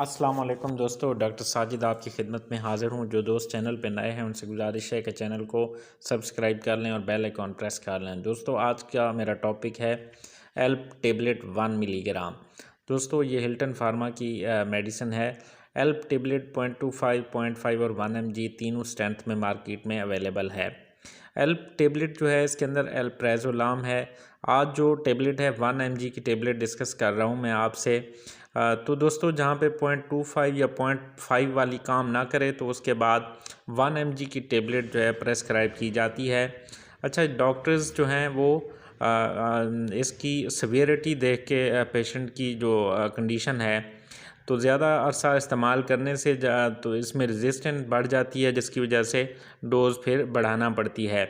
अस्सलाम वालेकुम दोस्तों, डॉक्टर साजिद आपकी खिदमत में हाज़िर हूँ। जो दोस्त चैनल पे नए हैं उनसे गुजारिश है कि चैनल को सब्सक्राइब कर लें और बेल आइकॉन प्रेस कर लें। दोस्तों, आज का मेरा टॉपिक है एल्प टेबलेट 1 मिलीग्राम। दोस्तों, ये हिल्टन फार्मा की मेडिसिन है। एल्प टेबलेट 0.25, 0.5 और 1 mg तीनों स्ट्रेंथ में मार्केट में अवेलेबल है। एल्प टेबलेट जो है इसके अंदर एल्प्राजोलाम है। आज जो टेबलेट है 1 mg की टेबलेट डिस्कस कर रहा हूँ मैं आपसे। तो दोस्तों, जहाँ पे 0.25 या 0.5 वाली काम ना करे तो उसके बाद 1 mg की टेबलेट जो है प्रेस्क्राइब की जाती है। अच्छा, डॉक्टर्स जो हैं वो इसकी सवेरिटी देख के पेशेंट की जो कंडीशन है तो ज़्यादा अरसा इस्तेमाल करने से तो इसमें रेजिस्टेंस बढ़ जाती है, जिसकी वजह से डोज़ फिर बढ़ाना पड़ती है।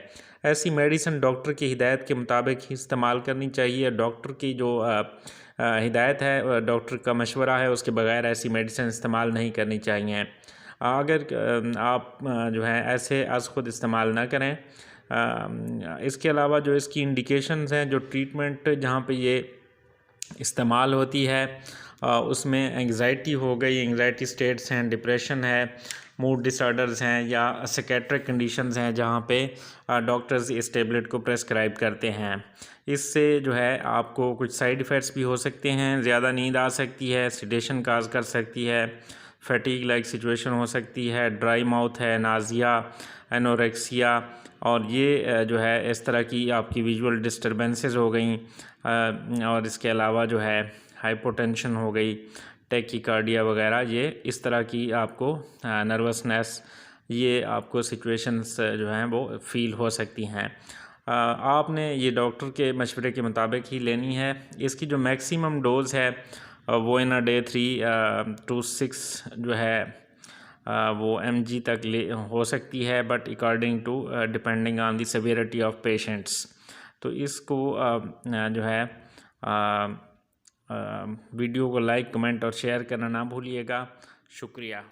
ऐसी मेडिसिन डॉक्टर की हिदायत के मुताबिक ही इस्तेमाल करनी चाहिए। डॉक्टर की जो हिदायत है, डॉक्टर का मशवरा है, उसके बगैर ऐसी मेडिसिन इस्तेमाल नहीं करनी चाहिए। अगर आप जो है ऐसे आज ख़ुद इस्तेमाल ना करें। इसके अलावा जो इसकी इंडिकेशंस हैं, जो ट्रीटमेंट जहाँ पे ये इस्तेमाल होती है उसमें एंग्जाइटी हो गई, एंग्जाइटी स्टेट्स हैं, डिप्रेशन है, मूड डिसऑर्डर्स हैं या साइकेट्रिक कंडीशंस हैं जहाँ पे डॉक्टर्स इस टेबलेट को प्रेस्क्राइब करते हैं। इससे जो है आपको कुछ साइड इफ़ेक्ट्स भी हो सकते हैं। ज़्यादा नींद आ सकती है, सिडेशन काज कर सकती है, फैटीग लाइक सिचुएशन हो सकती है, ड्राई माउथ है, नाजिया, एनोरेक्सिया और ये जो है इस तरह की आपकी विजुअल डिस्टर्बेंसेस हो गई। और इसके अलावा जो है हाइपोटेंशन हो गई, टैकीकार्डिया वगैरह, ये इस तरह की आपको नर्वसनेस, ये आपको सिचुएशंस जो हैं वो फ़ील हो सकती हैं। आपने ये डॉक्टर के मशवरे के मुताबिक ही लेनी है। इसकी जो मैक्सिमम डोज़ है वो इन अ डे 3 to 6 जो है वो mg तक ले हो सकती है, but according to depending on the severity of patients. तो इसको जो है वीडियो को लाइक, कमेंट और शेयर करना ना भूलिएगा। शुक्रिया।